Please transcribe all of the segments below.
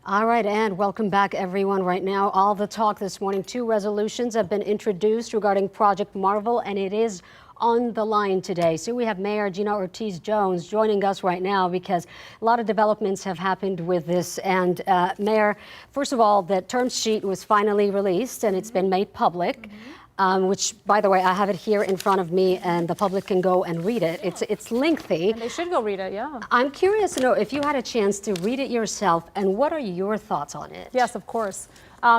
All right, and welcome back, everyone. Right now, all the talk this morning, two resolutions have been introduced regarding Project Marvel, and it is on the line today. So we have Mayor Gina Ortiz Jones joining us right now because a lot of developments have happened with this. And Mayor, first of all, the term sheet was finally released and it's been made public. Which, by the way, I have it here in front of me, and the public can go and read it. It's lengthy. And they should go read it, yeah. I'm curious to know if you had a chance to read it yourself, and what are your thoughts on it? Yes, of course.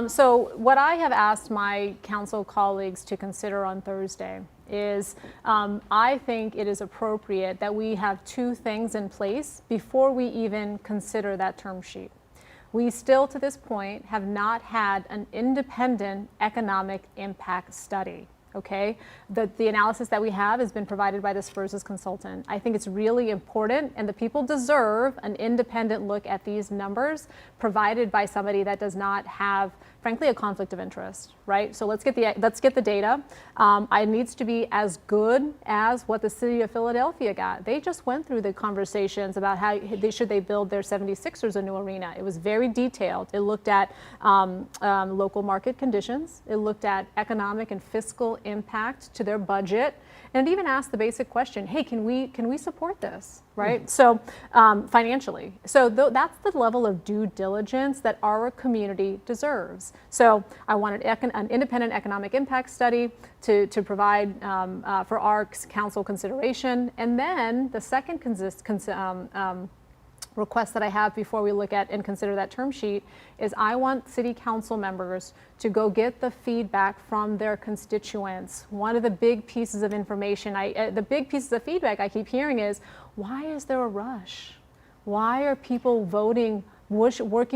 So what I have asked my council colleagues to consider on Thursday is I think it is appropriate that we have two things in place before we even consider that term sheet. We still, to this point, have not had an independent economic impact study, okay? The analysis that we have has been provided by the Spurs' consultant. I think it's really important, and the people deserve an independent look at these numbers provided by somebody that does not have, frankly, a conflict of interest, right? So let's get the data. It needs to be as good as what the city of Philadelphia got. They just went through the conversations about how should they build their 76ers a new arena. It was very detailed. It looked at local market conditions. It looked at economic and fiscal impact to their budget. And it even asked the basic question, hey, can we support this, right? So financially. So that's the level of due diligence that our community deserves. So I wanted an independent economic impact study to provide for our council consideration. And then the second request that I have before we look at and consider that term sheet is I want city council members to go get the feedback from their constituents. One of the big pieces of information, the big pieces of feedback I keep hearing is, why is there a rush? Why are people working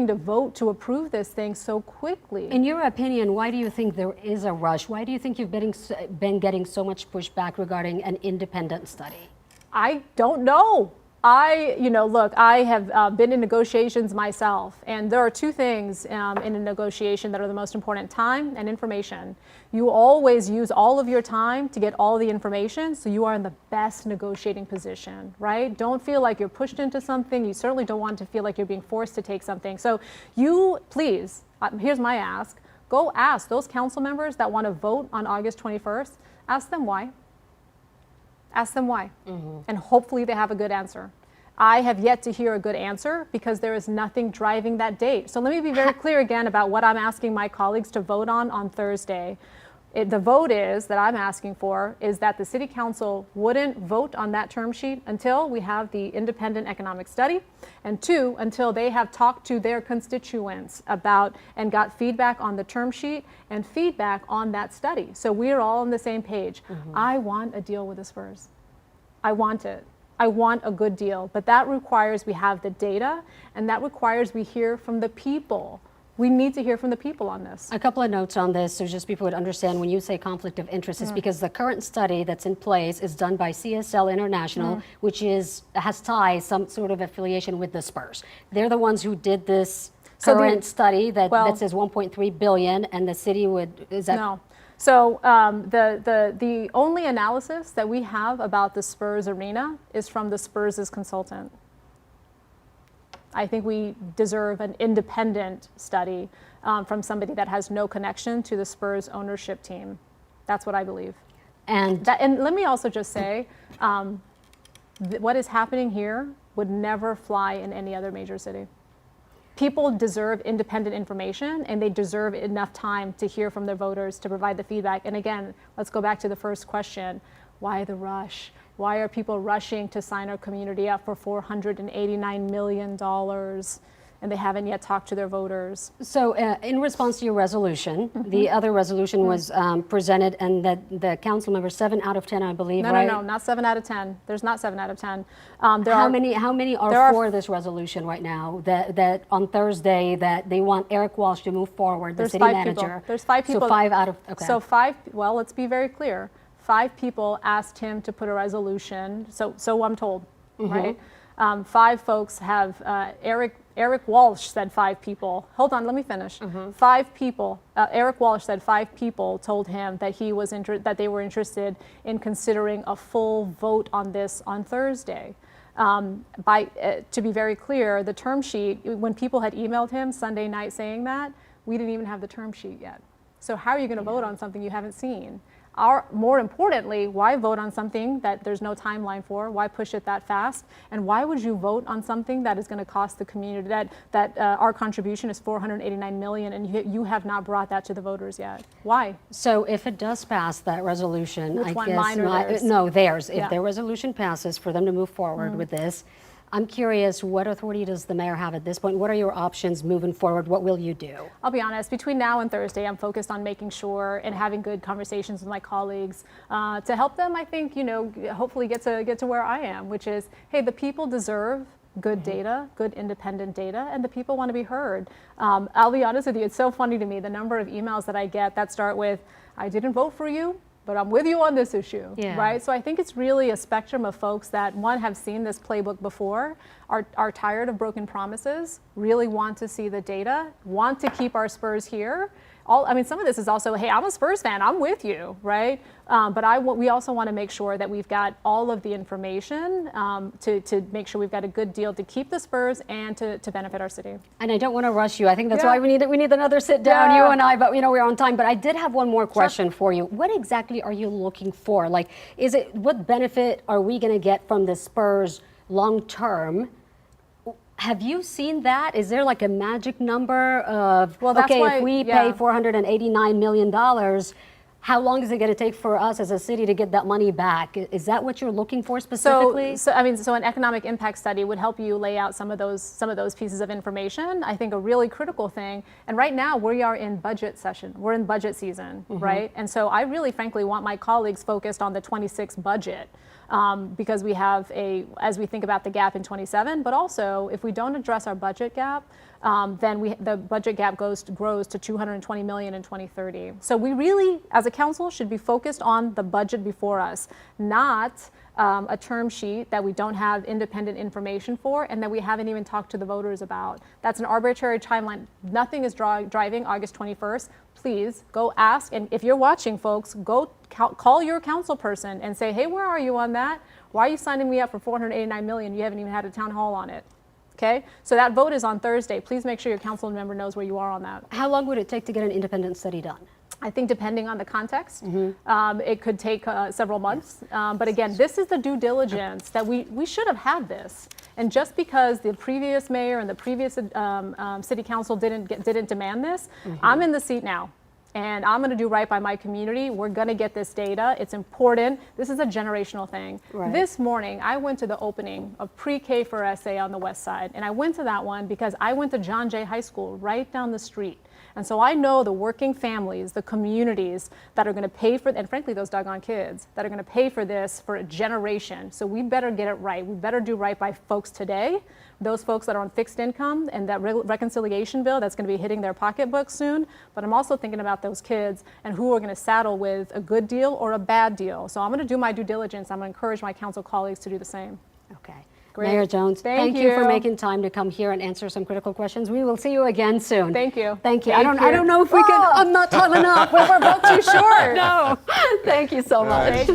to vote to approve this thing so quickly? In your opinion, why do you think there is a rush? Why do you think you've been getting so much pushback regarding an independent study? I don't know. Look, I have been in negotiations myself, and there are two things in a negotiation that are the most important: time and information. You always use all of your time to get all the information, so you are in the best negotiating position, right? Don't feel like you're pushed into something. You certainly don't want to feel like you're being forced to take something. So you, please, here's my ask, go ask those council members that want to vote on August 21st, ask them why. Ask them why, and hopefully they have a good answer. I have yet to hear a good answer because there is nothing driving that date. So let me be very clear again about what I'm asking my colleagues to vote on Thursday. The vote that I'm asking for is that the city council wouldn't vote on that term sheet until we have the independent economic study, and two, until they have talked to their constituents about and got feedback on the term sheet and feedback on that study. So we're all on the same page. I want a deal with the Spurs. I want it. I want a good deal, but that requires we have the data, and that requires we hear from the people. We need to hear from the people on this. A couple of notes on this, so just people would understand when you say conflict of interest, is because the current study that's in place is done by CSL International, which has ties, some sort of affiliation with the Spurs. They're the ones who did this current study that says 1.3 billion, and the city No. So the only analysis that we have about the Spurs arena is from the Spurs' consultant. I think we deserve an independent study from somebody that has no connection to the Spurs ownership team. That's what I believe. And let me also just say, what is happening here would never fly in any other major city. People deserve independent information, and they deserve enough time to hear from their voters to provide the feedback. And again, let's go back to the first question. Why the rush? Why are people rushing to sign our community up for $489 million? And they haven't yet talked to their voters. So in response to your resolution, the other resolution was presented, and that the council member, 7 out of 10, I believe, right? No, not 7 out of 10. There's not 7 out of 10. How many are for this resolution right now, that on Thursday, that they want Eric Walsh to move forward, the city manager? There's 5 people. So 5 out of, okay. So 5, well, let's be very clear. 5 people asked him to put a resolution, so I'm told, right? 5 folks have, Eric Walsh said 5 people. Hold on, let me finish. 5 people. Eric Walsh said 5 people told him that that they were interested in considering a full vote on this on Thursday. To be very clear, the term sheet, when people had emailed him Sunday night saying that, we didn't even have the term sheet yet. So how are you going to vote on something you haven't seen? More importantly, why vote on something that there's no timeline for? Why push it that fast? And why would you vote on something that is going to cost the community, that our contribution is $489 million, and you have not brought that to the voters yet? Why? So if it does pass that resolution, Which I one, guess mine or theirs? no, theirs. Yeah. If their resolution passes for them to move forward with this, I'm curious, what authority does the mayor have at this point? What are your options moving forward? What will you do? I'll be honest, between now and Thursday, I'm focused on making sure and having good conversations with my colleagues to help them, I think, hopefully get to where I am, which is, hey, the people deserve good data, good independent data, and the people want to be heard. I'll be honest with you, it's so funny to me, the number of emails that I get that start with, I didn't vote for you, but I'm with you on this issue, right? So I think it's really a spectrum of folks that, one, have seen this playbook before, are tired of broken promises, really want to see the data, want to keep our Spurs here. Some of this is also, hey, I'm a Spurs fan, I'm with you, right? But we also want to make sure that we've got all of the information to make sure we've got a good deal to keep the Spurs and to benefit our city. And I don't want to rush you. I think that's why we need another sit down, you and I, but we're on time. But I did have one more question for you. What exactly are you looking for? Like, what benefit are we going to get from the Spurs long term? Have you seen that? Is there like a magic number of, if we pay $489 million, how long is it going to take for us as a city to get that money back? Is that what you're looking for specifically? So an economic impact study would help you lay out some of those pieces of information. I think a really critical thing, and right now we are in budget session. We're in budget season, right? And so I really, frankly, want my colleagues focused on the 26 budget. Because we have as we think about the gap in 27, but also if we don't address our budget gap, then the budget gap grows to $220 million in 2030. So we really, as a council, should be focused on the budget before us, not a term sheet that we don't have independent information for and that we haven't even talked to the voters about. That's an arbitrary timeline. Nothing is driving August 21st. Please go ask, and if you're watching, folks, go call your council person and say, hey, where are you on that? Why are you signing me up for $489 million? You haven't even had a town hall on it. Okay, so that vote is on Thursday. Please make sure your council member knows where you are on that. How long would it take to get an independent study done? I think depending on the context, it could take several months. But again, this is the due diligence that we should have had this. And just because the previous mayor and the previous city council didn't demand this, I'm in the seat now. And I'm going to do right by my community. We're going to get this data. It's important. This is a generational thing. Right. This morning, I went to the opening of pre-K for SA on the west side. And I went to that one because I went to John Jay High School right down the street. And so I know the working families, the communities that are going to pay for, and frankly, those doggone kids that are going to pay for this for a generation. So we better get it right. We better do right by folks today, those folks that are on fixed income, and that reconciliation bill that's going to be hitting their pocketbook soon. But I'm also thinking about those kids and who are going to saddle with a good deal or a bad deal. So I'm going to do my due diligence. I'm going to encourage my council colleagues to do the same. Okay. Great. Mayor Jones, thank you for making time to come here and answer some critical questions. We will see you again soon. Thank you. Thank you. I don't know if we can. I'm not tall enough. We're both too short. No. Thank you so much.